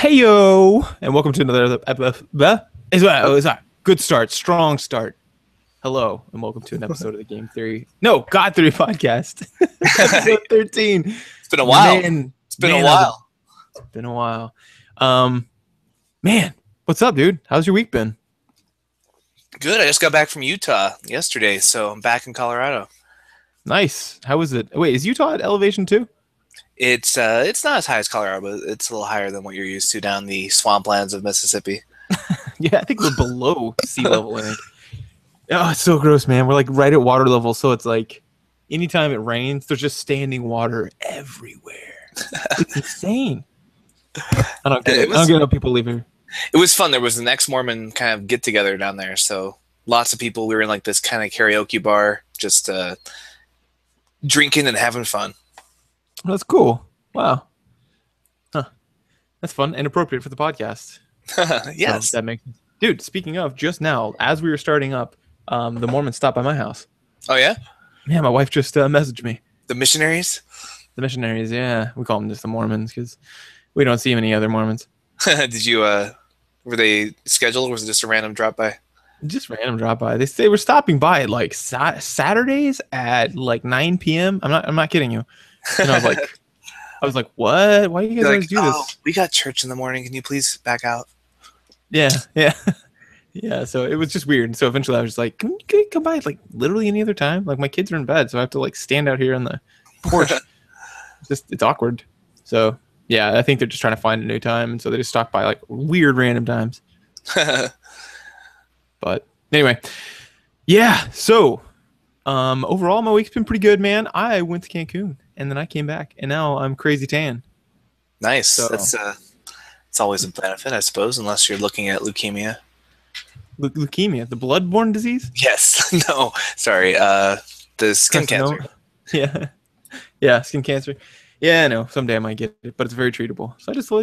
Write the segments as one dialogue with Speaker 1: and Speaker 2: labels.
Speaker 1: Heyo, and welcome to another episode. Good start, strong start. Hello, and welcome to an episode of the Game Theory. No, God Theory podcast. Episode 13.
Speaker 2: It's been a while.
Speaker 1: It's
Speaker 2: been a while.
Speaker 1: It's been a while. Man, what's up, dude? How's your week been?
Speaker 2: Good. I just got back from Utah yesterday, so I'm back in Colorado.
Speaker 1: Nice. How was it? Wait, is Utah at elevation too?
Speaker 2: It's not as high as Colorado, but it's a little higher than what you're used to down the swamplands of Mississippi.
Speaker 1: Yeah, I think we're below sea level. I think. Oh, it's so gross, man. We're like right at water level, so it's like anytime it rains, there's just standing water everywhere. It's insane. I don't get it. I don't get how people live here.
Speaker 2: It was fun. There was an ex-Mormon kind of get-together down there, so lots of people. We were in like this kind of karaoke bar, just drinking and having fun.
Speaker 1: That's cool. Wow. Huh. That's fun and appropriate for the podcast.
Speaker 2: Yes.
Speaker 1: So that makes sense. Dude, speaking of, just now, as we were starting up, the Mormons stopped by my house.
Speaker 2: Oh, yeah?
Speaker 1: Yeah, my wife just messaged me.
Speaker 2: The missionaries?
Speaker 1: The missionaries, yeah. We call them just the Mormons because we don't see many other Mormons.
Speaker 2: Did you, were they scheduled or was it just a random drop by?
Speaker 1: Just random drop by. They were stopping by at like Saturdays at like 9 p.m. I'm not kidding you. And I was like, what? Why do you guys always do this?
Speaker 2: We got church in the morning. Can you please back out?
Speaker 1: Yeah. Yeah. So it was just weird. And so eventually I was just like, can you come by like literally any other time? Like my kids are in bed, so I have to like stand out here on the porch. It's awkward. So yeah, I think they're just trying to find a new time, and so they just stopped by like weird random times. But anyway, yeah. So overall, my week's been pretty good, man. I went to Cancun. And then I came back, and now I'm crazy tan.
Speaker 2: Nice.
Speaker 1: So,
Speaker 2: it's always a benefit, I suppose, unless you're looking at leukemia.
Speaker 1: Leukemia, the blood-borne disease?
Speaker 2: Yes. No. Sorry. The skin cancer.
Speaker 1: Yeah, skin cancer. Yeah, I know. Someday I might get it, but it's very treatable. So I just, I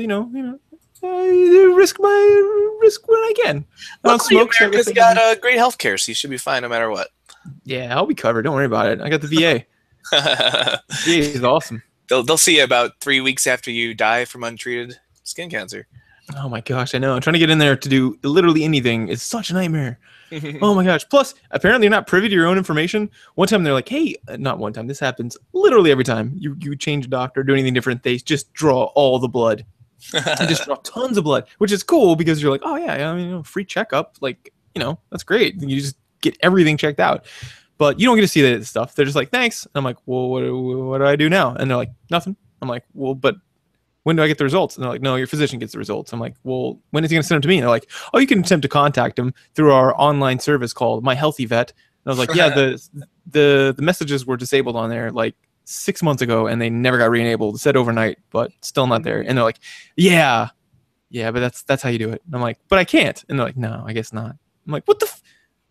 Speaker 1: risk when I can. I don't smoke.
Speaker 2: America's got great health care, so you should be fine no matter what.
Speaker 1: Yeah, I'll be covered. Don't worry about it. I got the VA. He's awesome.
Speaker 2: They'll see you about 3 weeks after you die from untreated skin cancer.
Speaker 1: Oh my gosh, I know. I'm trying to get in there to do literally anything. It's such a nightmare. Oh my gosh. Plus, apparently you're not privy to your own information. One time they're like, hey, not one time. This happens literally every time. You change a doctor, do anything different. They just draw all the blood. They just draw tons of blood, which is cool because you're like, oh yeah, I mean, free checkup. Like, that's great. You just get everything checked out. But you don't get to see that stuff. They're just like, thanks. And I'm like, well, what do I do now? And they're like, nothing. I'm like, well, but when do I get the results? And they're like, no, your physician gets the results. I'm like, well, when is he going to send them to me? And they're like, oh, you can attempt to contact him through our online service called My Healthy Vet. And I was like, yeah, the messages were disabled on there like 6 months ago, and they never got re-enabled. It said overnight, but still not there. And they're like, yeah, but that's how you do it. And I'm like, but I can't. And they're like, no, I guess not. I'm like, what the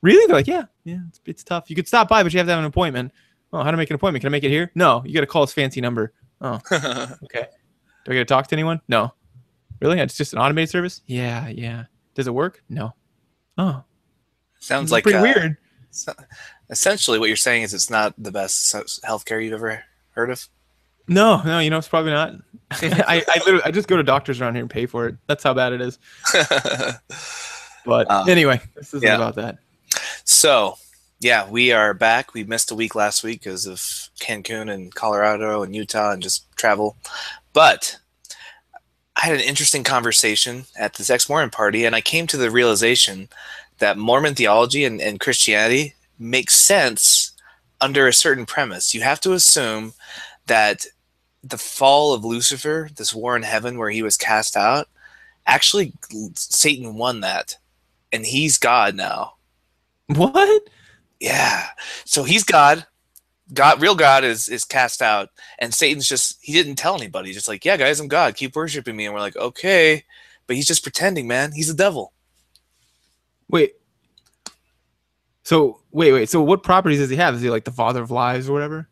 Speaker 1: really? They're like, yeah, it's tough. You could stop by, but you have to have an appointment. Oh, how to make an appointment? Can I make it here? No, you got to call his fancy number. Oh, okay. Do I get to talk to anyone? No. Really? It's just an automated service? Yeah. Does it work? No. Oh.
Speaker 2: Sounds like
Speaker 1: pretty weird.
Speaker 2: Essentially, what you're saying is it's not the best healthcare you've ever heard of?
Speaker 1: No, it's probably not. I just go to doctors around here and pay for it. That's how bad it is. But anyway, this isn't about that.
Speaker 2: So, yeah, we are back. We missed a week last week because of Cancun and Colorado and Utah and just travel. But I had an interesting conversation at this ex-Mormon party, and I came to the realization that Mormon theology and Christianity makes sense under a certain premise. You have to assume that the fall of Lucifer, this war in heaven where he was cast out, actually Satan won that, and he's God now.
Speaker 1: What?
Speaker 2: Yeah. So he's God. Real God is cast out, and Satan's he didn't tell anybody. He's just like, yeah, guys, I'm God. Keep worshiping me. And we're like, okay. But he's just pretending, man. He's the devil.
Speaker 1: Wait. So So what properties does he have? Is he like the father of lies or whatever?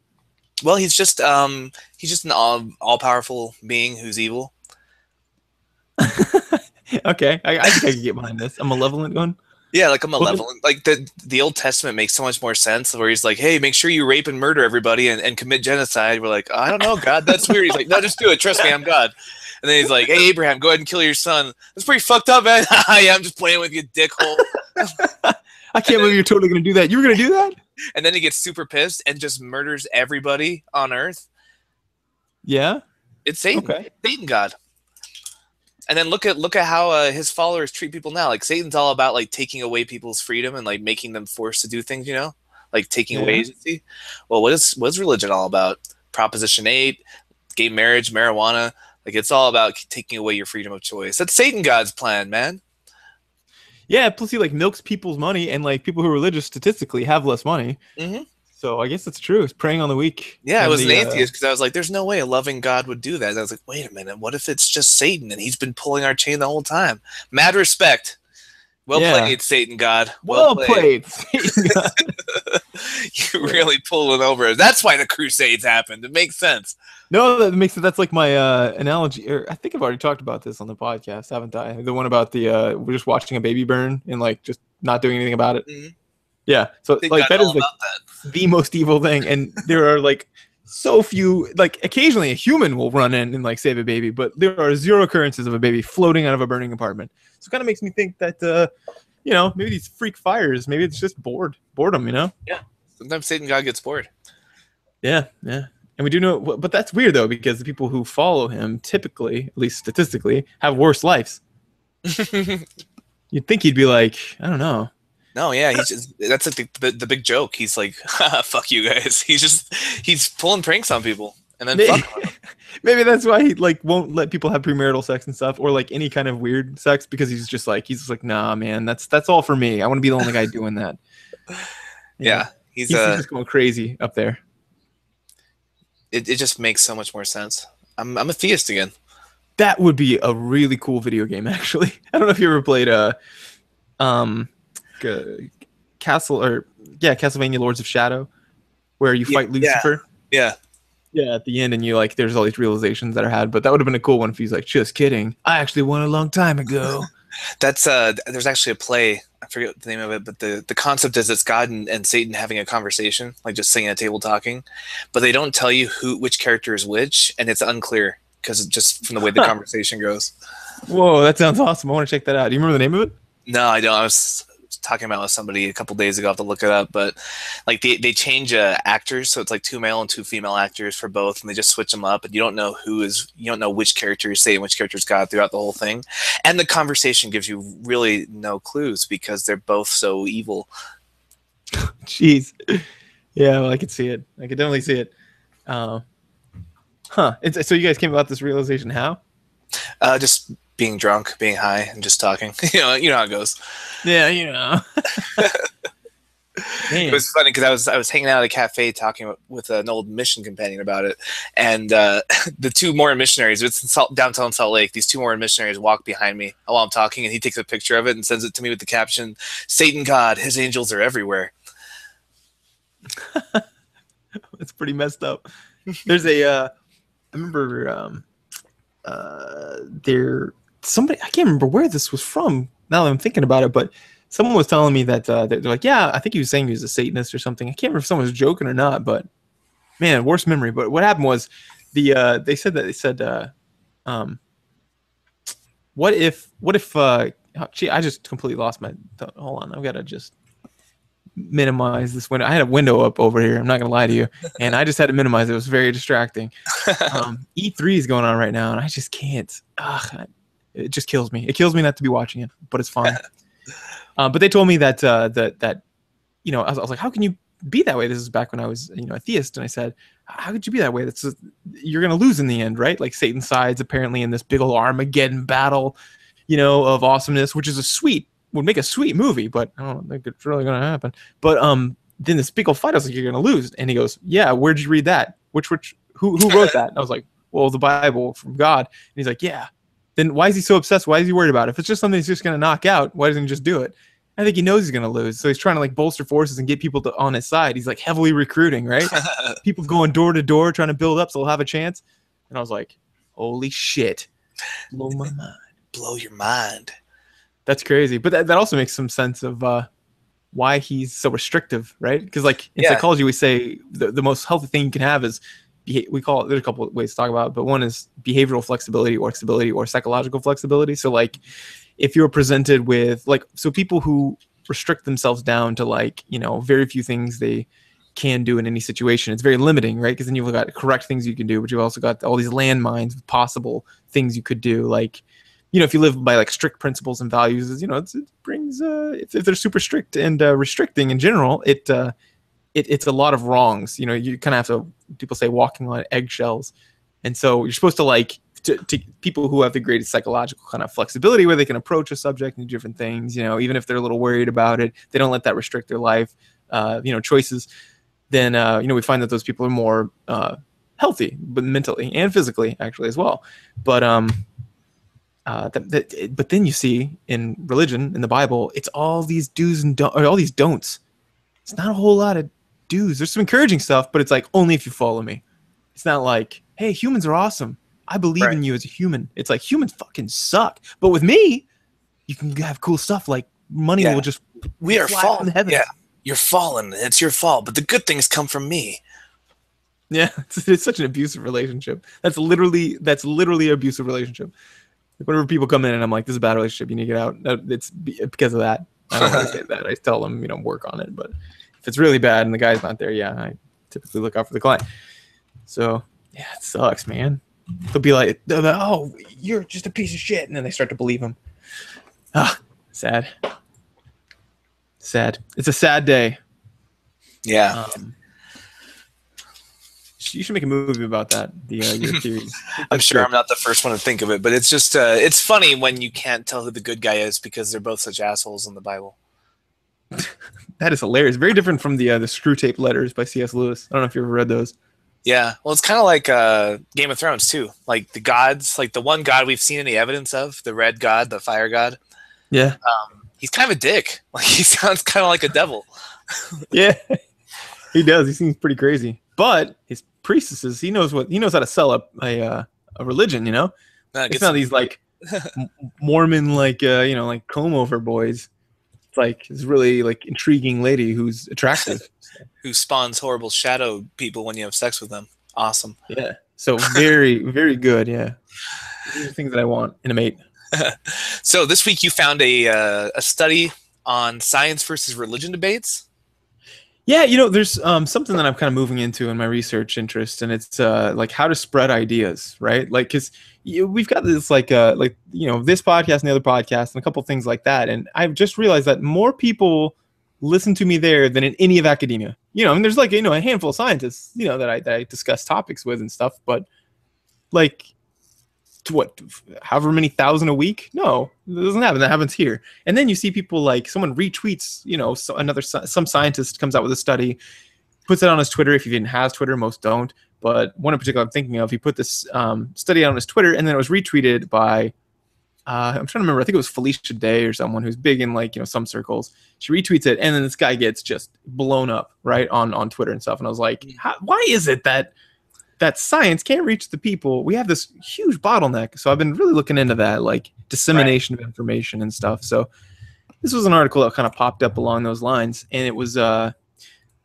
Speaker 2: Well, he's just an all-powerful being who's evil.
Speaker 1: Okay. I think I can get behind this. A malevolent one?
Speaker 2: Yeah, like a malevolent. Like the Old Testament makes so much more sense, where he's like, hey, make sure you rape and murder everybody and commit genocide. We're like, I don't know, God, that's weird. He's like, no, just do it. Trust me, I'm God. And then he's like, "Hey, Abraham, go ahead and kill your son." That's pretty fucked up, man. Yeah, I'm just playing with you, dickhole.
Speaker 1: I can't believe you're totally gonna do that. You were gonna do that?
Speaker 2: And then he gets super pissed and just murders everybody on Earth.
Speaker 1: Yeah.
Speaker 2: It's Satan.
Speaker 1: Okay.
Speaker 2: Satan God. And then look at how his followers treat people now. Like Satan's all about like taking away people's freedom and like making them forced to do things, you know, like taking away agency. Well, what's religion all about? Proposition 8, gay marriage, marijuana. Like it's all about taking away your freedom of choice. That's Satan God's plan, man.
Speaker 1: Yeah. Plus, he like milks people's money, and like people who are religious statistically have less money.
Speaker 2: Mm-hmm.
Speaker 1: So I guess it's true. It's preying on the weak.
Speaker 2: Yeah, I was an atheist because I was like, "There's no way a loving God would do that." And I was like, "Wait a minute, what if it's just Satan and he's been pulling our chain the whole time?" Mad respect. Well played, Satan God.
Speaker 1: Well played, Satan God.
Speaker 2: You really pulling over. That's why the Crusades happened. It makes sense.
Speaker 1: No, that makes sense. That's like my analogy. Or I think I've already talked about this on the podcast, haven't I? The one about the we're just watching a baby burn and like just not doing anything about it. Mm-hmm. Yeah. So like that is like the most evil thing. And there are like so few, like occasionally a human will run in and like save a baby, but there are 0 occurrences of a baby floating out of a burning apartment. So it kind of makes me think that, you know, maybe these freak fires, maybe it's just boredom, you know?
Speaker 2: Yeah. Sometimes Satan God gets bored.
Speaker 1: Yeah. Yeah. And we do know, but that's weird though, because the people who follow him typically, at least statistically, have worse lives. You'd think he'd be like, I don't know.
Speaker 2: No, yeah, that's like the big joke. He's like, "Fuck you guys." He's pulling pranks on people, and then
Speaker 1: maybe that's why he like won't let people have premarital sex and stuff, or like any kind of weird sex, because he's just like nah, man, that's all for me. I want to be the only guy doing that.
Speaker 2: Yeah,
Speaker 1: he's just going crazy up there.
Speaker 2: It just makes so much more sense. I'm a theist again.
Speaker 1: That would be a really cool video game, actually. I don't know if you ever played Castlevania Lords of Shadow, where you fight Lucifer.
Speaker 2: Yeah.
Speaker 1: At the end, and you like, there's all these realizations that are had. But that would have been a cool one if he's like, just kidding, I actually won a long time ago.
Speaker 2: That's there's actually a play. I forget the name of it, but the concept is it's God and Satan having a conversation, like just sitting at a table talking, but they don't tell you which character is which, and it's unclear because just from the way the conversation goes.
Speaker 1: Whoa, that sounds awesome! I want to check that out. Do you remember the name of it?
Speaker 2: No, I don't. I was talking about with somebody a couple days ago. I have to look it up, but like they change actors, so it's like 2 male and 2 female actors for both, and they just switch them up, and you don't know which character is Satan, which character is God throughout the whole thing, and the conversation gives you really no clues because they're both so evil.
Speaker 1: Jeez, yeah, well, I could see it. I could definitely see it. So you guys came about this realization how?
Speaker 2: Just being drunk, being high, and just talking. you know how it goes.
Speaker 1: Yeah, you know.
Speaker 2: It was funny because I was hanging out at a cafe talking with an old mission companion about it, and the 2 Mormon missionaries. It's in downtown Salt Lake. These 2 Mormon missionaries walk behind me while I'm talking, and he takes a picture of it and sends it to me with the caption, "Satan God, his angels are everywhere."
Speaker 1: It's pretty messed up. There's I remember somebody, I can't remember where this was from now that I'm thinking about it, but someone was telling me that they're like, yeah, I think he was saying he was a Satanist or something. I can't remember if someone was joking or not, but man, worst memory. But what happened was they said what if gee, I just completely lost my hold on, I've got to just minimize this window. I had a window up over here, I'm not gonna lie to you, and I just had to minimize it. It was very distracting. E3 is going on right now, and I just can't. It just kills me. It kills me not to be watching it, but it's fine. But they told me that you know, I was like, how can you be that way? This is back when I was, you know, a theist, and I said, how could you be that way? You're gonna lose in the end, right? Like Satan's sides apparently in this big old Armageddon battle, you know, of awesomeness, which is would make a sweet movie, but I don't think it's really gonna happen. But then this big old fight, I was like, you're gonna lose, and he goes, yeah, where'd you read that? Who wrote that? And I was like, well, the Bible from God. And he's like, yeah. Then why is he so obsessed? Why is he worried about it? If it's just something he's just gonna knock out, why doesn't he just do it? I think he knows he's gonna lose, so he's trying to like bolster forces and get people on his side. He's like heavily recruiting, right? People going door to door trying to build up so they'll have a chance. And I was like, holy shit, blow my mind.
Speaker 2: Blow your mind.
Speaker 1: That's crazy. But that also makes some sense of why he's so restrictive, right? Because like in psychology, we say the most healthy thing you can have is we call it, there's a couple of ways to talk about it, but one is behavioral flexibility or psychological flexibility. So like if you're presented with like, so people who restrict themselves down to like, very few things they can do in any situation, it's very limiting, right? Because then you've got correct things you can do, but you've also got all these landmines of possible things you could do. Like, if you live by like strict principles and values, it brings if they're super strict and restricting in general, it's a lot of wrongs. You kind of have to, people say, walking on eggshells, and so you're supposed to like to people who have the greatest psychological kind of flexibility, where they can approach a subject and do different things. Even if they're a little worried about it, they don't let that restrict their life, choices. Then we find that those people are more healthy, but mentally and physically actually as well. But but then you see in religion, in the Bible, it's all these do's and all these don'ts. It's not a whole lot of do's. There's some encouraging stuff, but it's like only if you follow me. It's not like, hey, humans are awesome. I believe in you as a human. It's like humans fucking suck, but with me, you can have cool stuff like money will just
Speaker 2: we are fallen.
Speaker 1: From the heavens.
Speaker 2: Yeah, you're fallen. It's your fault, but the good things come from me.
Speaker 1: Yeah, it's such an abusive relationship. That's literally an abusive relationship. Like whenever people come in and I'm like, this is a bad relationship, you need to get out. It's because of that. I don't want to say that. I tell them, work on it. But if it's really bad and the guy's not there, I typically look out for the client. So yeah, it sucks, man. They'll be like, oh, you're just a piece of shit. And then they start to believe him. Sad. Sad. It's a sad day.
Speaker 2: Yeah.
Speaker 1: You should make a movie about that. Your theories.
Speaker 2: I'm sure I'm not the first one to think of it, but it's just it's funny when you can't tell who the good guy is because they're both such assholes in the Bible.
Speaker 1: That is hilarious. Very different from the Screw Tape Letters by C.S. Lewis. I don't know if you ever read those. Yeah,
Speaker 2: well, it's kind of like Game of Thrones too. Like the gods, like the one god we've seen any evidence of, the red god, the fire god.
Speaker 1: Yeah.
Speaker 2: He's kind of a dick. Like he sounds kind of like a devil.
Speaker 1: Yeah, he does. He seems pretty crazy. But his priestesses, he knows how to sell a religion. It's not these like Mormon like like comb over boys. It's like this really like intriguing lady who's attractive,
Speaker 2: who spawns horrible shadow people when you have sex with them. Awesome.
Speaker 1: Yeah. So very very good. Yeah. These are the things that I want in a mate.
Speaker 2: So this week you found a study on science versus religion debates.
Speaker 1: Yeah, there's something that I'm kind of moving into in my research interest, and it's like how to spread ideas, right? Like, because we've got this like this podcast and the other podcast and a couple things like that, and I've just realized that more people listen to me there than in any of academia. And there's like a handful of scientists that I discuss topics with and stuff, but like however many thousand a week? No, it doesn't happen. That happens here. And then you see people like someone retweets, some scientist comes out with a study, puts it on his Twitter. If he even has Twitter, most don't. But one in particular I'm thinking of, he put this study on his Twitter, and then it was retweeted by, I'm trying to remember, I think it was Felicia Day or someone who's big in like, some circles. She retweets it, and then this guy gets just blown up, right, on Twitter and stuff. And I was like, why is it that science can't reach the people? We have this huge bottleneck. So I've been really looking into that, like dissemination of information and stuff. So this was an article that kind of popped up along those lines, and it was let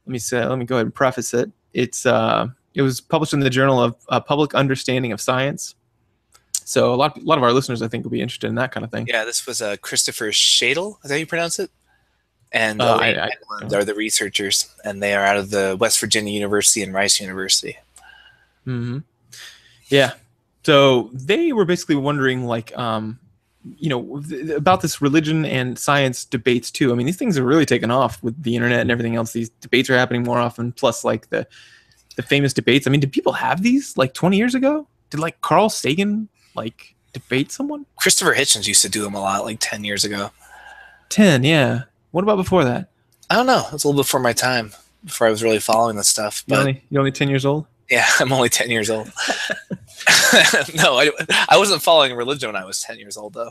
Speaker 1: me go ahead and preface it. It was published in the Journal of Public Understanding of Science. So a lot of our listeners, I think, will be interested in that kind of thing.
Speaker 2: Yeah, this was Christopher Shadle. Is that how you pronounce it? And
Speaker 1: I
Speaker 2: are the researchers, and they are out of the West Virginia University and Rice University.
Speaker 1: Mm-hmm. Yeah. So they were basically wondering, like, about this religion and science debates too. I mean, these things are really taken off with the internet and everything else. These debates are happening more often. Plus, like the famous debates. I mean, did people have these like 20 years ago? Did like Carl Sagan like debate someone?
Speaker 2: Christopher Hitchens used to do them a lot, like 10 years ago.
Speaker 1: 10, yeah. What about before that?
Speaker 2: I don't know. It was a little before my time, before I was really following this stuff. But
Speaker 1: you're only 10 years old?
Speaker 2: Yeah, I'm only 10 years old. No, I wasn't following religion when I was 10 years old, though.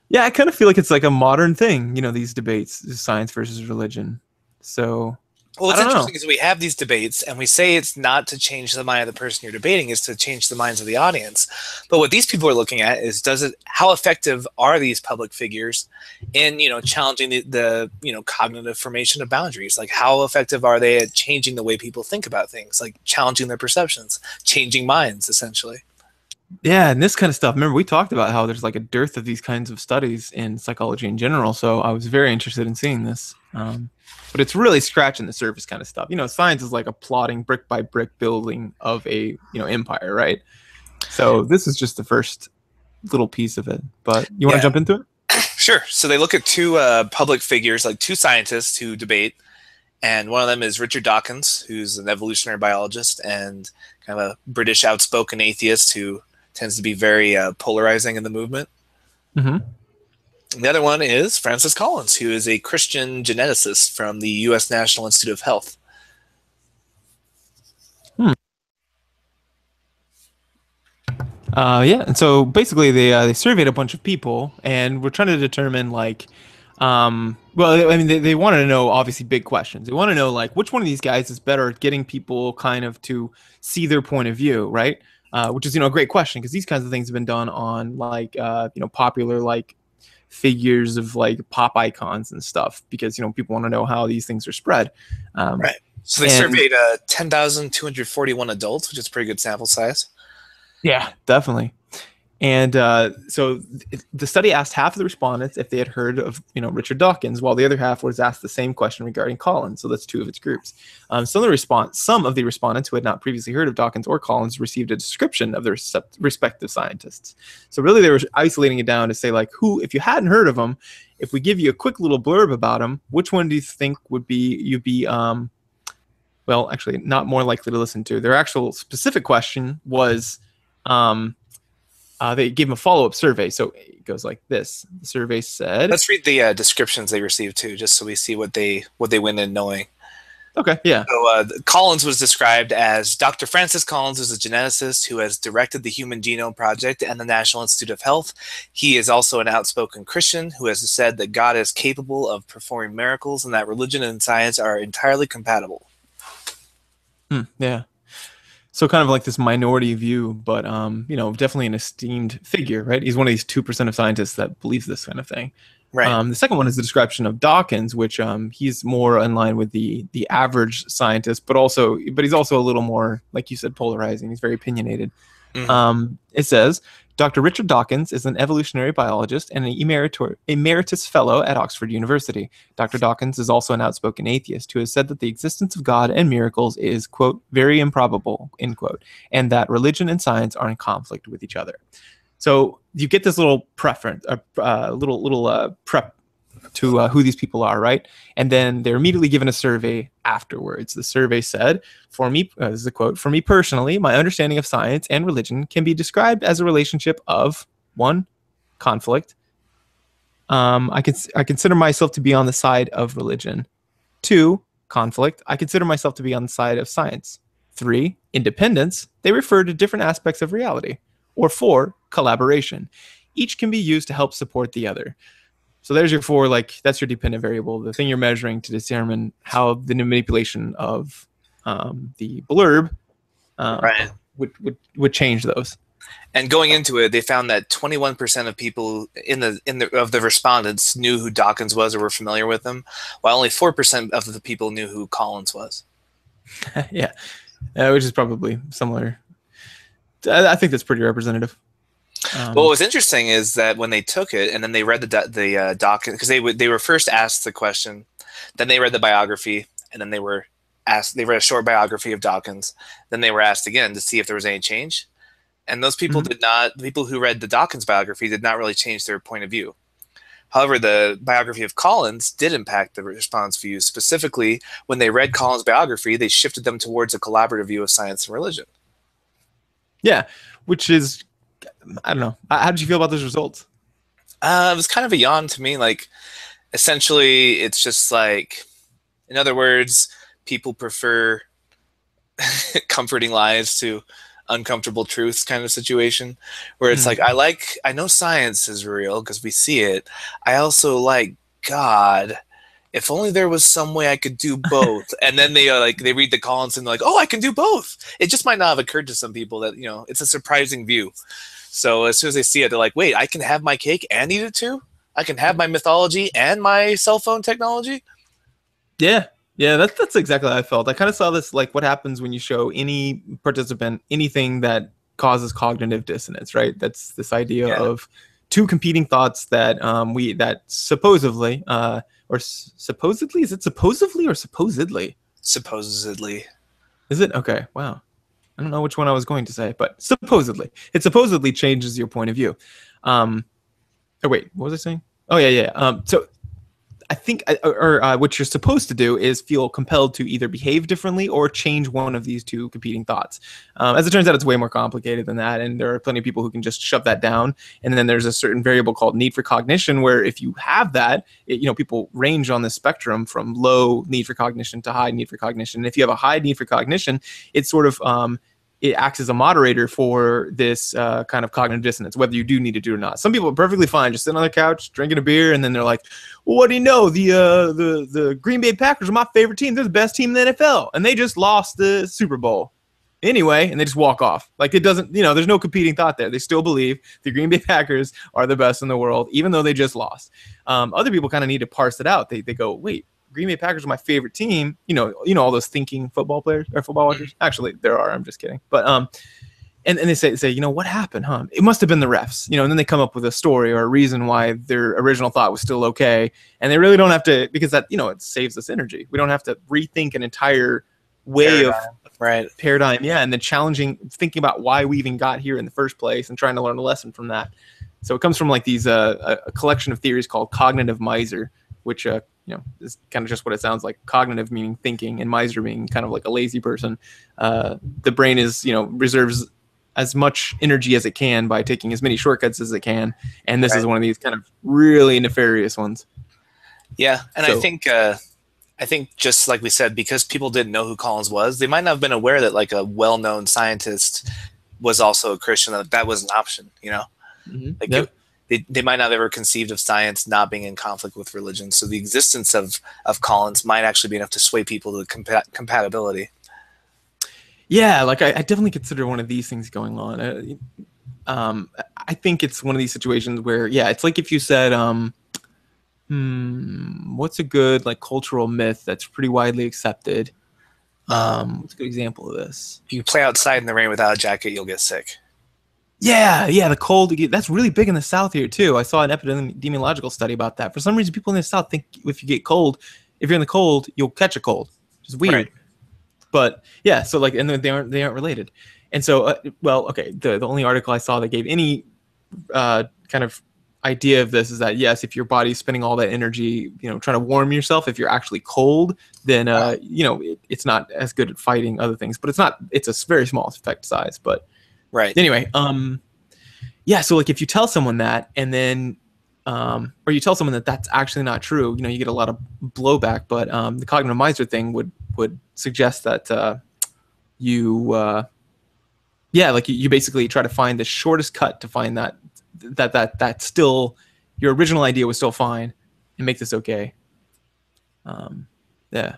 Speaker 1: Yeah, I kind of feel like it's like a modern thing, these debates, science versus religion. So
Speaker 2: Well,
Speaker 1: I
Speaker 2: what's
Speaker 1: don't know.
Speaker 2: interesting is we have these debates and we say it's not to change the mind of the person you're debating, it's to change the minds of the audience. But what these people are looking at is how effective are these public figures in, challenging the cognitive formation of boundaries? Like how effective are they at changing the way people think about things, like challenging their perceptions, changing minds, essentially.
Speaker 1: Yeah, and this kind of stuff. Remember, we talked about how there's like a dearth of these kinds of studies in psychology in general. So I was very interested in seeing this. But it's really scratching the surface kind of stuff. Science is like a plotting brick by brick building of a empire, right? So this is just the first little piece of it. But you want to jump into it?
Speaker 2: Sure. So they look at two public figures, like two scientists who debate, and one of them is Richard Dawkins, who's an evolutionary biologist and kind of a British outspoken atheist who tends to be very polarizing in the movement.
Speaker 1: Mm-hmm.
Speaker 2: The other one is Francis Collins, who is a Christian geneticist from the U.S. National Institute of Health.
Speaker 1: Yeah, and so basically they surveyed a bunch of people, and we're trying to determine well, I mean they wanted to know obviously big questions. They want to know like which one of these guys is better at getting people kind of to see their point of view, right? Which is a great question because these kinds of things have been done on like popular like figures of like pop icons and stuff because people want to know how these things are spread.
Speaker 2: Right. So they surveyed 10,241 adults, which is a pretty good sample size.
Speaker 1: Yeah, definitely. And so the study asked half of the respondents if they had heard of Richard Dawkins, while the other half was asked the same question regarding Collins. So that's two of its groups. Some of the respondents who had not previously heard of Dawkins or Collins received a description of their respective scientists. So really, they were isolating it down to say like, if you hadn't heard of them, if we give you a quick little blurb about them, which one do you think would be well, actually, not more likely to listen to? Their actual specific question was. They gave them a follow-up survey. So it goes like this. The survey said...
Speaker 2: Let's read the descriptions they received, too, just so we see what they went in knowing.
Speaker 1: Okay, yeah.
Speaker 2: So Collins was described as Dr. Francis Collins is a geneticist who has directed the Human Genome Project and the National Institute of Health. He is also an outspoken Christian who has said that God is capable of performing miracles and that religion and science are entirely compatible.
Speaker 1: Yeah. So kind of like this minority view, but definitely an esteemed figure, right? He's one of these 2% of scientists that believes this kind of thing.
Speaker 2: Right.
Speaker 1: The second one is the description of Dawkins, which he's more in line with the average scientist, but he's also a little more, like you said, polarizing. He's very opinionated. Mm-hmm. It says, Dr. Richard Dawkins is an evolutionary biologist and an emeritus fellow at Oxford University. Dr. Dawkins is also an outspoken atheist who has said that the existence of God and miracles is, quote, very improbable, end quote, and that religion and science are in conflict with each other. So you get this little preference, little prep to who these people are, right? And then they're immediately given a survey afterwards. The survey said, for me, this is a quote, for me personally, my understanding of science and religion can be described as a relationship of, 1, conflict. I consider myself to be on the side of religion. 2, conflict. I consider myself to be on the side of science. 3, independence. They refer to different aspects of reality. Or 4, collaboration. Each can be used to help support the other. So there's your 4, that's your dependent variable, the thing you're measuring to determine how the manipulation of the blurb
Speaker 2: right.
Speaker 1: would change those.
Speaker 2: And going into it, they found that 21% of people of the respondents knew who Dawkins was or were familiar with him, while only 4% of the people knew who Collins was.
Speaker 1: Yeah, which is probably similar. I think that's pretty representative.
Speaker 2: Well, what was interesting is that when they took it and then they read the Dawkins, because they were first asked the question, then they read the biography, and then they read a short biography of Dawkins, then they were asked again to see if there was any change. And those people the people who read the Dawkins biography did not really change their point of view. However, the biography of Collins did impact the response views. Specifically, when they read Collins' biography, they shifted them towards a collaborative view of science and religion.
Speaker 1: Yeah, which is, I don't know. How did you feel about those results?
Speaker 2: It was kind of a yawn to me. Like, essentially, it's just like, in other words, people prefer comforting lies to uncomfortable truths kind of situation, where it's like, I know science is real because we see it. I also like God, if only there was some way I could do both. And then they read the Collins and they're like, oh, I can do both. It just might not have occurred to some people that, it's a surprising view. So as soon as they see it, they're like, wait, I can have my cake and eat it too? I can have my mythology and my cell phone technology?
Speaker 1: Yeah. Yeah, that's exactly how I felt. I kind of saw this like what happens when you show any participant anything that causes cognitive dissonance, right? That's this idea of two competing thoughts that supposedly supposedly, is it supposedly or supposedly?
Speaker 2: Supposedly.
Speaker 1: Is it? Okay, wow. I don't know which one I was going to say, but supposedly. It supposedly changes your point of view. Oh wait, what was I saying? Oh yeah. So I think, what you're supposed to do is feel compelled to either behave differently or change one of these two competing thoughts. As it turns out, it's way more complicated than that, and there are plenty of people who can just shove that down. And then there's a certain variable called need for cognition, where if you have that, people range on the spectrum from low need for cognition to high need for cognition. And if you have a high need for cognition, it's sort of it acts as a moderator for this kind of cognitive dissonance, whether you do need to do it or not. Some people are perfectly fine, just sitting on their couch, drinking a beer, and then they're like, well, what do you know? The Green Bay Packers are my favorite team. They're the best team in the NFL, and they just lost the Super Bowl. Anyway, and they just walk off. Like, it doesn't, there's no competing thought there. They still believe the Green Bay Packers are the best in the world, even though they just lost. Other people kind of need to parse it out. They go, wait, Green Bay Packers are my favorite team. All those thinking football players or football watchers. Actually, there are. I'm just kidding. But and they say, what happened? Huh? It must have been the refs. And then they come up with a story or a reason why their original thought was still okay. And they really don't have to, because that it saves us energy. We don't have to rethink an entire way of paradigm. Yeah, and then thinking about why we even got here in the first place and trying to learn a lesson from that. So it comes from like these a collection of theories called cognitive miser, which is kind of just what it sounds like. Cognitive meaning thinking, and miser being kind of like a lazy person. The brain is, reserves as much energy as it can by taking as many shortcuts as it can. And this is one of these kind of really nefarious ones.
Speaker 2: Yeah. And so, I think just like we said, because people didn't know who Collins was, they might not have been aware that like a well-known scientist was also a Christian, that was an option,
Speaker 1: Mm-hmm.
Speaker 2: Like they might not have ever conceived of science not being in conflict with religion. So the existence of Collins might actually be enough to sway people to compatibility.
Speaker 1: Yeah, like I definitely consider one of these things going on. I think it's one of these situations where, it's like if you said, what's a good like cultural myth that's pretty widely accepted? What's a good example of this?
Speaker 2: If you play outside in the rain without a jacket, you'll get sick.
Speaker 1: Yeah, the cold. That's really big in the South here too. I saw an epidemiological study about that. For some reason, people in the South think if you're in the cold, you'll catch a cold. It's weird. Right. But yeah, so like, and they aren't related. And so, the only article I saw that gave any kind of idea of this is that yes, if your body's spending all that energy, trying to warm yourself, if you're actually cold, then it's not as good at fighting other things. But it's a very small effect size. But
Speaker 2: right.
Speaker 1: Anyway, so like if you tell someone that, and then or you tell someone that that's actually not true, you get a lot of blowback. But the cognitive miser thing would suggest that you basically try to find the shortest cut to find that still your original idea was still fine and make this okay.
Speaker 2: Yeah.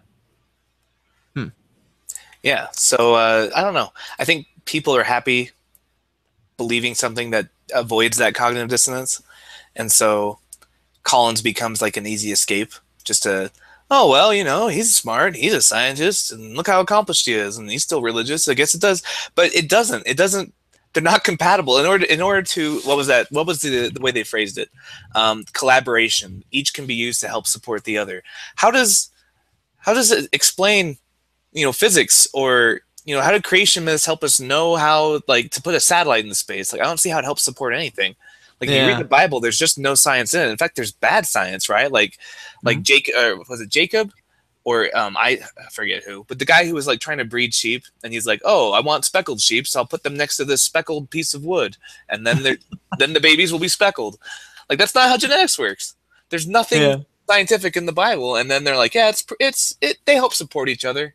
Speaker 2: So I don't know. I think people are happy believing something that avoids that cognitive dissonance, and so Collins becomes like an easy escape. Just to, oh well, he's smart, he's a scientist, and look how accomplished he is, and he's still religious. I guess it does, but it doesn't. It doesn't. They're not compatible. In order to, what was that? What was the way they phrased it? Collaboration. Each can be used to help support the other. How does it explain, physics, or how did creation myths help us know how like to put a satellite in the space? Like I don't see how it helps support anything. Like you read the Bible, there's just no science in it. In fact, there's bad science, right? Like Jacob, was it Jacob? Or I forget who, but the guy who was like trying to breed sheep, and he's like, "Oh, I want speckled sheep, so I'll put them next to this speckled piece of wood, and then then the babies will be speckled." Like that's not how genetics works. There's nothing scientific in the Bible, and then they're like, "Yeah, they help support each other."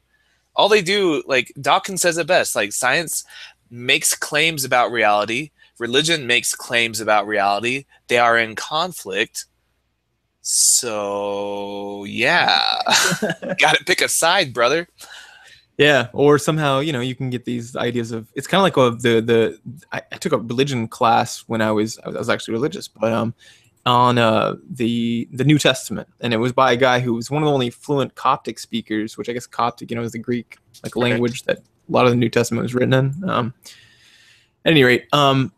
Speaker 2: All they do, like Dawkins says it best, like science makes claims about reality, religion makes claims about reality. They are in conflict. So yeah, got to pick a side, brother.
Speaker 1: Yeah, or somehow, you know, you can get these ideas of, it's kind of like I took a religion class when I was actually religious, but on the New Testament, and it was by a guy who was one of the only fluent Coptic speakers, which I guess Coptic, you know, is the Greek like language that a lot of the New Testament was written in. At any rate, I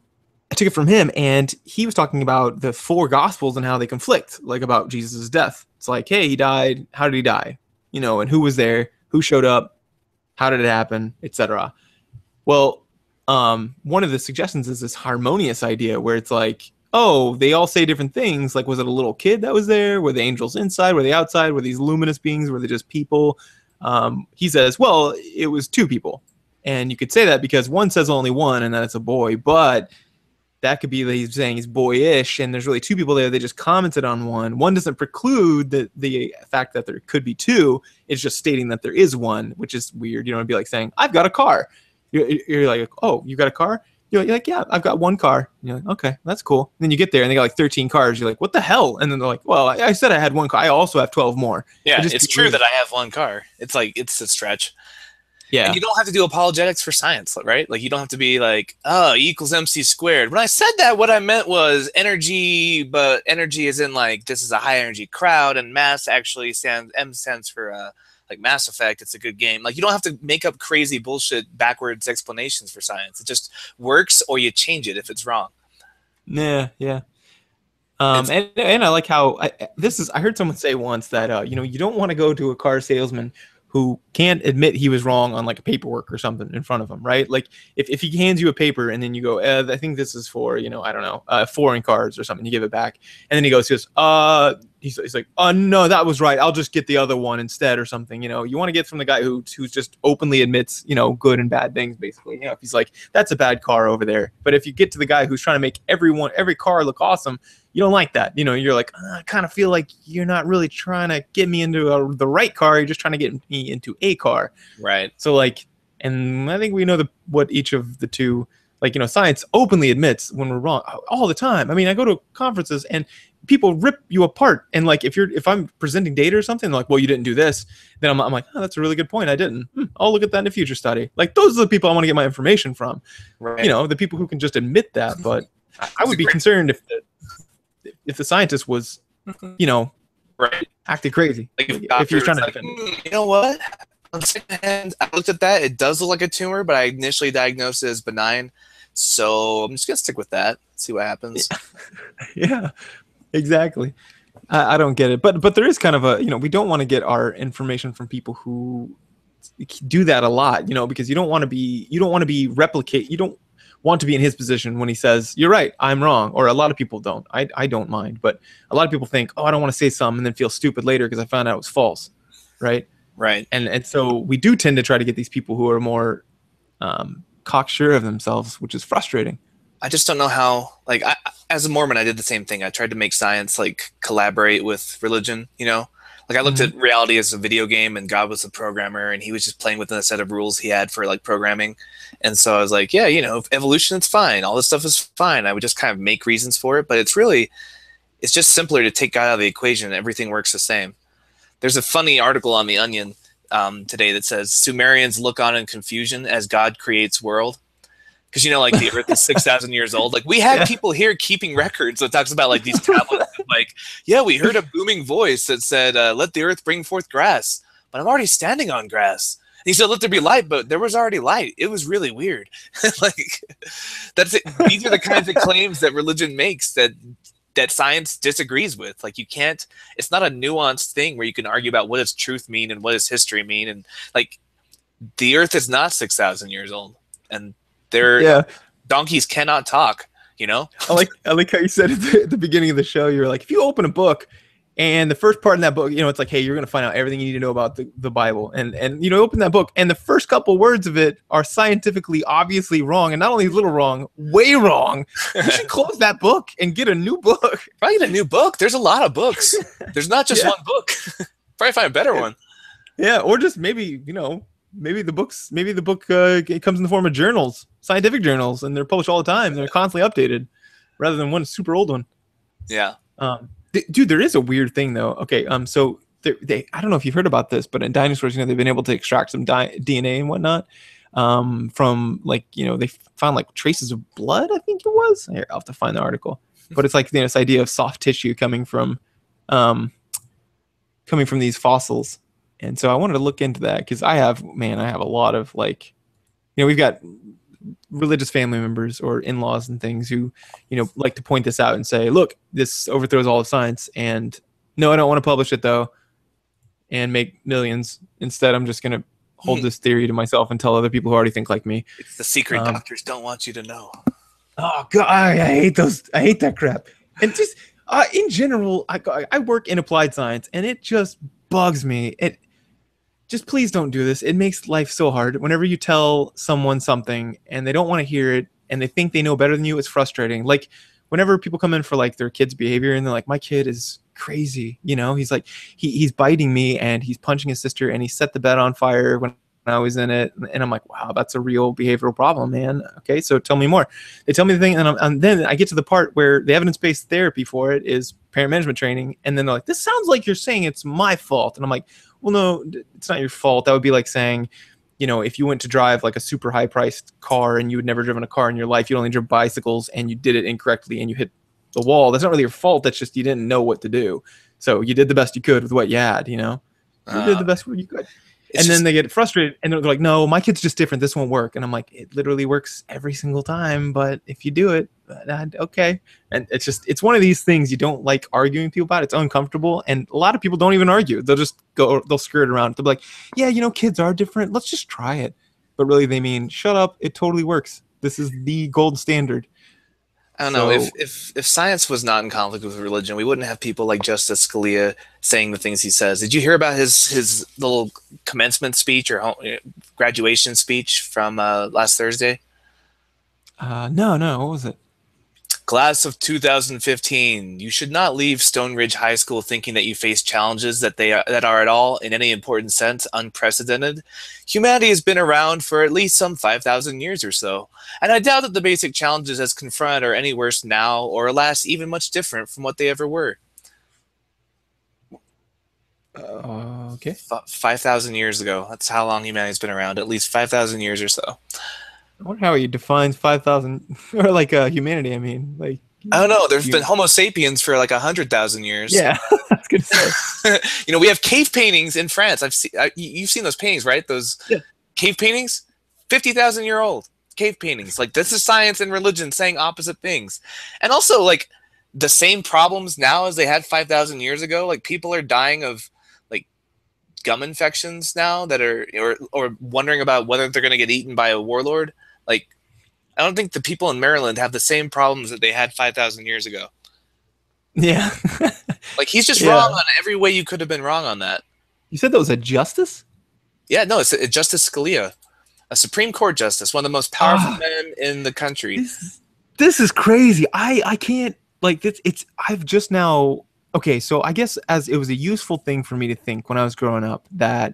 Speaker 1: took it from him, and he was talking about the four gospels and how they conflict, like about Jesus' death. It's like, hey, he died. How did he die? You know, and who was there? Who showed up? How did it happen? Etc. Well, one of the suggestions is this harmonious idea where it's like, oh, they all say different things. Like, was it a little kid that was there? Were the angels inside? Were they outside? Were these luminous beings? Were they just people? He says, well, it was two people. And you could say that because one says only one, and that it's a boy, but that could be that he's saying he's boyish, and there's really two people there. They just commented on one. One doesn't preclude the fact that there could be two. It's just stating that there is one, which is weird. You know, it'd be like saying, I've got a car. You're like, oh, you got a car? You're like, yeah, I've got one car. And you're like, okay, that's cool. And then you get there, and they got like 13 cars. You're like, what the hell? And then they're like, well, I said I had one car. I also have 12 more.
Speaker 2: Yeah, it's true weird that I have one car. It's like, it's a stretch. Yeah. And you don't have to do apologetics for science, right? Like, you don't have to be like, oh, E equals MC squared. When I said that, what I meant was energy, but energy is in like, this is a high energy crowd, and mass actually M stands for like Mass Effect. It's a good game. Like, you don't have to make up crazy bullshit backwards explanations for science. It just works, or you change it if it's wrong.
Speaker 1: Yeah, yeah. And I like how I heard someone say once that you know, you don't want to go to a car salesman who can't admit he was wrong on like a paperwork or something in front of him, right? Like if he hands you a paper and then you go, I think this is for, you know, I don't know, foreign cards or something, you give it back. And then he goes, he's like, oh no, that was right. I'll just get the other one instead or something. You know, you want to get from the guy who's just openly admits, you know, good and bad things, basically. You know, if he's like, that's a bad car over there. But if you get to the guy who's trying to make every car look awesome, you don't like that. You know, you're like, I kind of feel like you're not really trying to get me into the right car. You're just trying to get me into a car.
Speaker 2: Right.
Speaker 1: So like, and I think we know what each of the two, like, you know, science openly admits when we're wrong all the time. I mean, I go to conferences and people rip you apart. And like, if I'm presenting data or something, like, well, you didn't do this, then I'm like, oh, that's a really good point. I didn't. I'll look at that in a future study. Like, those are the people I want to get my information from. Right. You know, the people who can just admit that. But I would be concerned if the scientist was, you know,
Speaker 2: right,
Speaker 1: acting crazy.
Speaker 2: Like
Speaker 1: if he was trying to
Speaker 2: defend it. You know what? On the second hand, I looked at that. It does look like a tumor, but I initially diagnosed it as benign. So I'm just gonna stick with that. See what happens.
Speaker 1: Yeah, exactly. I don't get it, but there is kind of a, you know, we don't want to get our information from people who do that a lot, you know, because you don't want to be in his position when he says, you're right, I'm wrong. Or a lot of people don't. I don't mind, but a lot of people think, oh, I don't want to say something and then feel stupid later because I found out it was false, right?
Speaker 2: Right.
Speaker 1: And so we do tend to try to get these people who are more cocksure of themselves, which is frustrating.
Speaker 2: I just don't know how, like, as a Mormon, I did the same thing. I tried to make science, like, collaborate with religion, you know? Like, I looked at reality as a video game, and God was the programmer, and he was just playing within a set of rules he had for, like, programming. And so I was like, yeah, you know, evolution, it's fine. All this stuff is fine. I would just kind of make reasons for it. But it's just simpler to take God out of the equation, and everything works the same. There's a funny article on The Onion today that says, Sumerians look on in confusion as God creates world. Because, you know, like, the Earth is 6,000 years old. Like, we had people here keeping records that talks about, like, these tablets. Like, yeah, we heard a booming voice that said, let the Earth bring forth grass. But I'm already standing on grass. And he said, let there be light, but there was already light. It was really weird. Like, that's it. These are the kinds of claims that religion makes that science disagrees with. Like, you can't, it's not a nuanced thing where you can argue about what does truth mean and what does history mean. And, like, the Earth is not 6,000 years old. And donkeys cannot talk, you know? I
Speaker 1: like how you said at the beginning of the show, you're like, if you open a book and the first part in that book, you know, it's like, hey, you're going to find out everything you need to know about the Bible. And you know, open that book and the first couple words of it are scientifically obviously wrong. And not only a little wrong, way wrong. You should close that book and get a new book.
Speaker 2: Probably get a new book. There's a lot of books. There's not just one book. Probably find a better one.
Speaker 1: Yeah. Or just maybe, you know, maybe the book it comes in the form of journals, scientific journals, and they're published all the time. They're constantly updated rather than one super old one.
Speaker 2: Yeah.
Speaker 1: Dude, there is a weird thing though. Okay, so they I don't know if you've heard about this, but in dinosaurs, they've been able to extract some DNA and whatnot, from like they found like traces of blood. I think it was. Here, I'll have to find the article, but it's like this idea of soft tissue um, coming from these fossils, and so I wanted to look into that because I have a lot of like, we've got religious family members or in-laws and things who like to point this out and say, look, this overthrows all of science, and no, I don't want to publish it though and make millions. Instead, I'm just going to hold this theory to myself and tell other people who already think like me.
Speaker 2: It's the secret doctors don't want you to know.
Speaker 1: Oh god, I hate those. I hate that crap. And just in general, I work in applied science, and it just bugs me. Just please don't do this. It makes life so hard. Whenever you tell someone something and they don't want to hear it and they think they know better than you, it's frustrating. Like whenever people come in for like their kid's behavior and they're like, my kid is crazy. He's like, he's biting me and he's punching his sister and he set the bed on fire when I was in it. And I'm like, wow, that's a real behavioral problem, man. Okay, so tell me more. They tell me the thing, and then I get to the part where the evidence-based therapy for it is parent management training. And then they're like, this sounds like you're saying it's my fault. And I'm like, well, no, it's not your fault. That would be like saying, if you went to drive like a super high priced car and you had never driven a car in your life, you only drove bicycles and you did it incorrectly and you hit the wall. That's not really your fault. That's just you didn't know what to do. So you did the best you could with what you had, you did the best you could. And then they get frustrated and they're like, no, my kid's just different. This won't work. And I'm like, it literally works every single time. But if you do it, okay. And it's one of these things you don't like arguing with people about. It's uncomfortable. And a lot of people don't even argue. They'll skirt around. They'll be like, yeah, kids are different. Let's just try it. But really they mean, shut up. It totally works. This is the gold standard.
Speaker 2: I don't know. If science was not in conflict with religion, we wouldn't have people like Justice Scalia saying the things he says. Did you hear about his little commencement speech or graduation speech from last Thursday?
Speaker 1: No. What was it?
Speaker 2: Class of 2015, you should not leave Stone Ridge High School thinking that you face challenges that are at all, in any important sense, unprecedented. Humanity has been around for at least some 5,000 years or so, and I doubt that the basic challenges as confronted are any worse now, or alas, even much different from what they ever were.
Speaker 1: Okay.
Speaker 2: 5,000 years ago. That's how long humanity's been around, at least 5,000 years or so.
Speaker 1: I wonder how he defines 5,000 or like humanity. I mean, like
Speaker 2: I don't know. There's been Homo sapiens for like 100,000 years.
Speaker 1: Yeah, I was gonna say.
Speaker 2: We have cave paintings in France. You've seen those paintings, right? Those cave paintings, 50,000-year-old cave paintings. Like this is science and religion saying opposite things, and also like the same problems now as they had 5,000 years ago. Like people are dying of like gum infections now that are or wondering about whether they're going to get eaten by a warlord. Like, I don't think the people in Maryland have the same problems that they had 5,000 years ago.
Speaker 1: Yeah.
Speaker 2: Like, he's just wrong on every way you could have been wrong on that.
Speaker 1: You said that was a justice?
Speaker 2: Yeah, no, it's Justice Scalia, a Supreme Court justice, one of the most powerful men in the country.
Speaker 1: This is crazy. I can't, like, I've just now, okay, so I guess as it was a useful thing for me to think when I was growing up that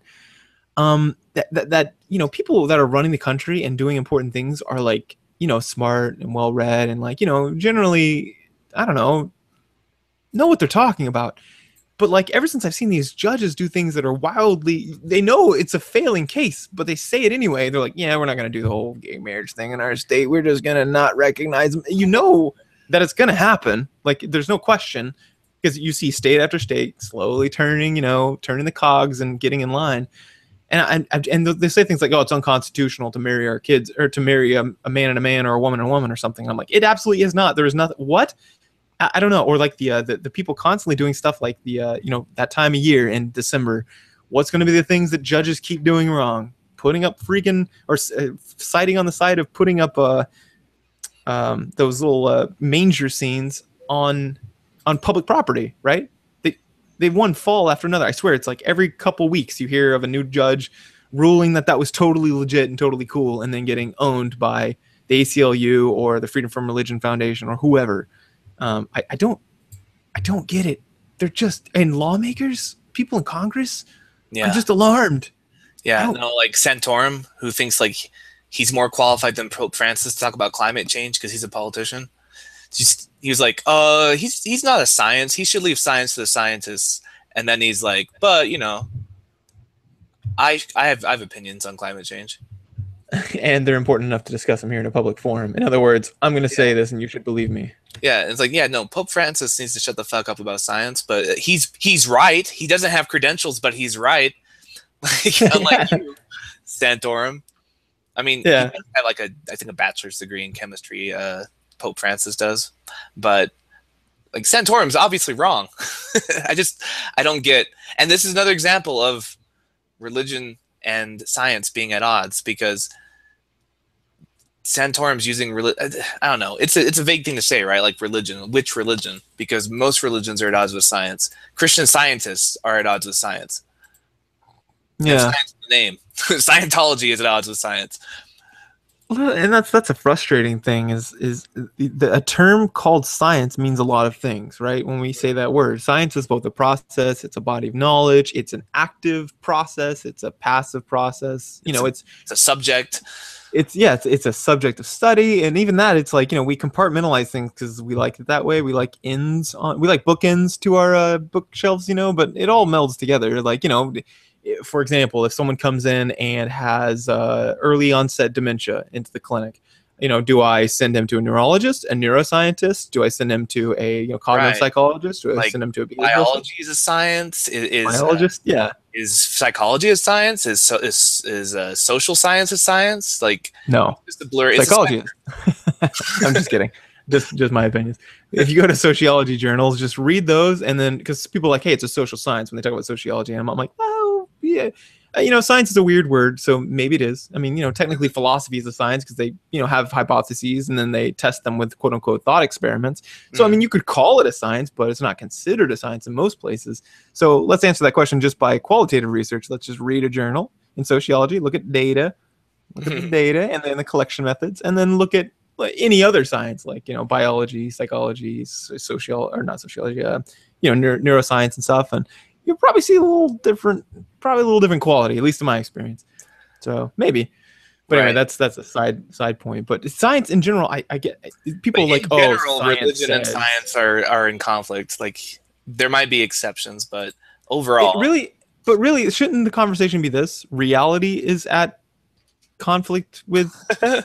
Speaker 1: people that are running the country and doing important things are like, smart and well read and like, generally, I don't know what they're talking about. But like ever since I've seen these judges do things that are wildly, they know it's a failing case, but they say it anyway. They're like, yeah, we're not going to do the whole gay marriage thing in our state. We're just going to not recognize them. That it's going to happen. Like there's no question, because you see state after state slowly turning the cogs and getting in line. And they say things like, oh, it's unconstitutional to marry our kids or to marry a man and a man or a woman and a woman or something. I'm like, it absolutely is not. There is nothing. What? I don't know. Or like the people constantly doing stuff like that time of year in December. What's going to be the things that judges keep doing wrong? Putting up freaking or citing on the side of putting up those little manger scenes on public property, right? They've one fall after another. I swear it's like every couple weeks you hear of a new judge ruling that was totally legit and totally cool and then getting owned by the ACLU or the Freedom from Religion Foundation or whoever. I don't get it. They're just, and lawmakers, people in Congress are just alarmed.
Speaker 2: Yeah, no, like Santorum, who thinks like he's more qualified than Pope Francis to talk about climate change because he's a politician. he was like, he's not a science. He should leave science to the scientists. And then he's like, but you know, I have opinions on climate change.
Speaker 1: And they're important enough to discuss them here in a public forum. In other words, I'm going to say this, and you should believe me.
Speaker 2: Yeah, it's like, yeah, no, Pope Francis needs to shut the fuck up about science, but he's right. He doesn't have credentials, but he's right. Like, unlike you, Santorum. I mean, he does have like I think a bachelor's degree in chemistry. Pope Francis does, but like Santorum's obviously wrong. I don't get. And this is another example of religion and science being at odds, because Santorum's using I don't know. It's a vague thing to say, right? Like religion, which religion? Because most religions are at odds with science. Christian Scientists are at odds with science.
Speaker 1: Yeah,
Speaker 2: science in the name. Scientology is at odds with science.
Speaker 1: And that's a frustrating thing. Is a term called science means a lot of things, right? When we say that word, science is both a process, it's a body of knowledge, it's an active process, it's a passive process. It's
Speaker 2: a subject.
Speaker 1: It's a subject of study, and even that, it's like, we compartmentalize things because we like it that way. We like we like bookends to our bookshelves, but it all melds together. Like, for example, if someone comes in and has early onset dementia into the clinic, do I send him to a neurologist, a neuroscientist? Do I send him to a cognitive psychologist? Do I send him to a
Speaker 2: biology is a science? Is
Speaker 1: biologist?
Speaker 2: Is psychology a science? Is social science a science? Like,
Speaker 1: no,
Speaker 2: it's the blur.
Speaker 1: Psychology. I'm just kidding. Just my opinions. If you go to sociology journals, just read those, and then, because people are like, hey, it's a social science when they talk about sociology, and I'm like, oh yeah, science is a weird word, so maybe it is. I mean, technically philosophy is a science because they have hypotheses and then they test them with quote unquote thought experiments. So I mean, you could call it a science, but it's not considered a science in most places. So let's answer that question just by qualitative research. Let's just read a journal in sociology, look at data, and then the collection methods, and then look at any other science like biology, psychology, not sociology, neuroscience and stuff, and you'll probably see a little different quality, at least in my experience. So maybe, but anyway, that's a side point. But science in general, I get people like,
Speaker 2: religion and science are in conflict. Like, there might be exceptions, but overall,
Speaker 1: really, shouldn't the conversation be this? Reality is at conflict with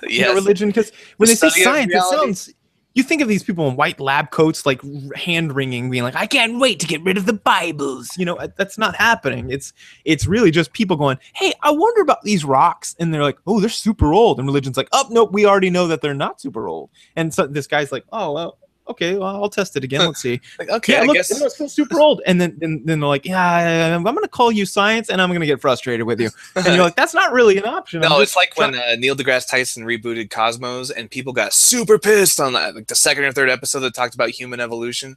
Speaker 1: religion, because when they say science, it sounds. You think of these people in white lab coats, like hand wringing, being like, "I can't wait to get rid of the Bibles." That's not happening. It's really just people going, "Hey, I wonder about these rocks," and they're like, "Oh, they're super old," and religion's like, "Oh, nope, we already know that they're not super old." And so this guy's like, "Oh, well, okay, well, I'll test it again. Let's see."
Speaker 2: Like, okay,
Speaker 1: I
Speaker 2: guess
Speaker 1: it's still super old. And then they're like, "Yeah, I'm going to call you science, and I'm going to get frustrated with you." And you're like, "That's not really an option."
Speaker 2: No, it's like when Neil deGrasse Tyson rebooted Cosmos, and people got super pissed on that, like the second or third episode that talked about human evolution.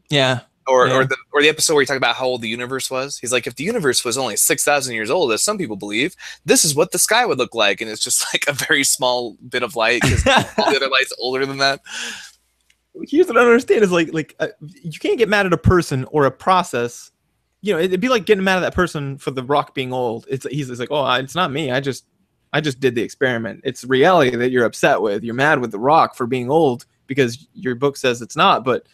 Speaker 1: Yeah.
Speaker 2: Or the episode where he talked about how old the universe was. He's like, if the universe was only 6,000 years old, as some people believe, this is what the sky would look like. And it's just like a very small bit of light, because all the other light's older than that.
Speaker 1: Here's what I don't understand is like you can't get mad at a person or a process. It'd be like getting mad at that person for the rock being old. He's like, oh, it's not me. I just did the experiment. It's reality that you're upset with. You're mad with the rock for being old because your book says it's not, but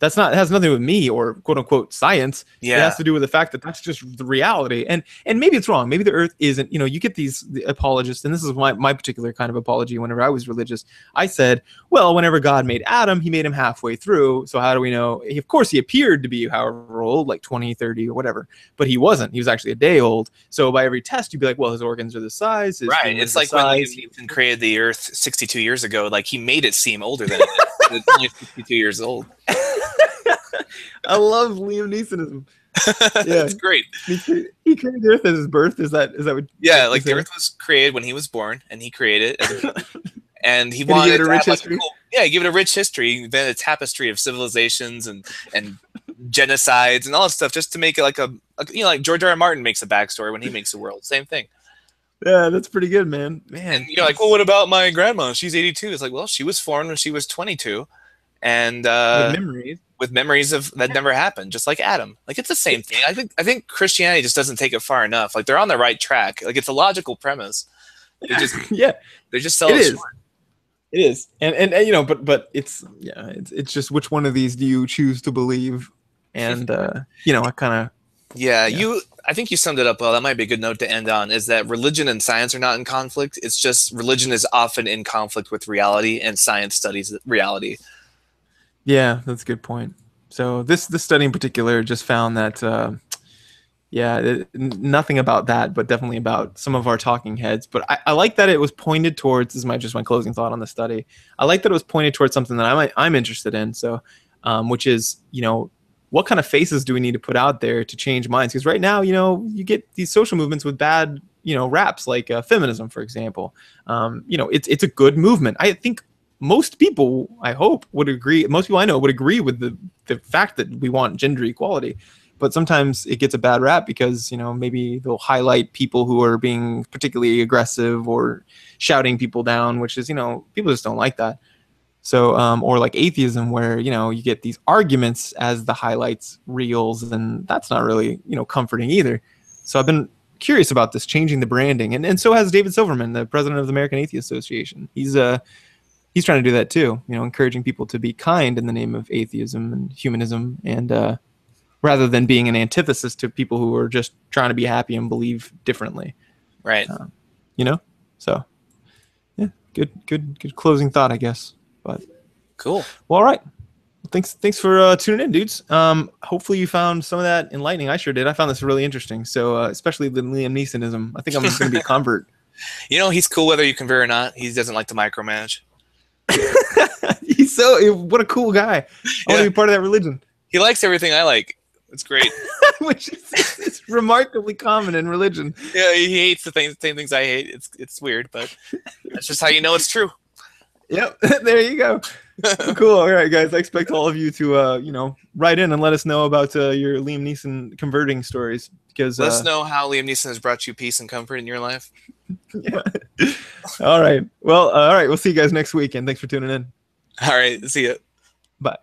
Speaker 1: it has nothing with me or quote unquote science.
Speaker 2: Yeah.
Speaker 1: It has to do with the fact that that's just the reality. And maybe it's wrong. Maybe the earth isn't, you get the apologists, and this is my particular kind of apology. Whenever I was religious, I said, well, whenever God made Adam, he made him halfway through. So how do we know? Of course, he appeared to be however old, like 20, 30 or whatever, but he wasn't. He was actually a day old. So by every test, you'd be like, well, his organs are the size.
Speaker 2: Right. It's like when Liam Neeson created the earth 62 years ago, like he made it seem older than it is. It's only 62 years old.
Speaker 1: I love Liam Neesonism. Yeah,
Speaker 2: it's great.
Speaker 1: He created the earth as his birth. Is that what?
Speaker 2: Yeah, like the earth was created when he was born, and he created it, and he wanted
Speaker 1: it a rich history.
Speaker 2: He gave it a rich history, then a tapestry of civilizations and genocides and all that stuff, just to make it like like George R. R. Martin makes a backstory when he makes a world. Same thing.
Speaker 1: Yeah, that's pretty good, man.
Speaker 2: And you're like, well, what about my grandma? She's 82. It's like, well, she was born when she was 22, and with memories of that never happened, just like Adam. Like, it's the same thing. I think Christianity just doesn't take it far enough. Like, they're on the right track. Like, it's a logical premise. They just
Speaker 1: they just sell it short. It is, and you know, but it's it's just which one of these do you choose to believe, and you know, I kind of
Speaker 2: Yeah, I think you summed it up well. That might be a good note to end on, is that religion and science are not in conflict. It's just religion is often in conflict with reality, and science studies reality.
Speaker 1: yeah, that's a good point. So this study in particular just found that nothing about that, but definitely about some of our talking heads. But I like that it was pointed towards. This is just my closing thought on the study. I like that it was pointed towards something that I'm interested in. So, which is, you know, what kind of faces do we need to put out there to change minds? Because right now, you know, you get these social movements with bad, you know, raps like feminism, for example. You know, it's a good movement. I think most people, I hope, would agree. Most people I know would agree with the fact that we want gender equality. But sometimes it gets a bad rap because, you know, maybe they'll highlight people who are being particularly aggressive or shouting people down, which is, you know, people just don't like that. So, or like atheism, where, you know, you get these arguments as the highlights reels, and that's not really, you know, comforting either. So I've been curious about this, changing the branding, and so has David Silverman, the president of the American Atheist Association. He's trying to do that too, you know, encouraging people to be kind in the name of atheism and humanism, and rather than being an antithesis to people who are just trying to be happy and believe differently.
Speaker 2: Right.
Speaker 1: You know? So, yeah, good closing thought, I guess. But
Speaker 2: cool.
Speaker 1: Well, all right. Thanks for tuning in, dudes. Hopefully you found some of that enlightening. I sure did. I found this really interesting. So, especially the Liam Neesonism. I think I'm going to be a convert.
Speaker 2: You know, he's cool whether you convert or not. He doesn't like to micromanage.
Speaker 1: What a cool guy. I want to be part of that religion.
Speaker 2: He likes everything I like. It's great.
Speaker 1: Which is it's remarkably common in religion.
Speaker 2: Yeah, he hates the same things I hate. It's weird, but that's just how you know it's true.
Speaker 1: Yep, there you go. Cool. All right, guys. I expect all of you to, you know, write in and let us know about your Liam Neeson converting stories. Because
Speaker 2: let us know how Liam Neeson has brought you peace and comfort in your life.
Speaker 1: Yeah. All right. Well, all right. We'll see you guys next week, and thanks for tuning in.
Speaker 2: All right. See ya.
Speaker 1: Bye.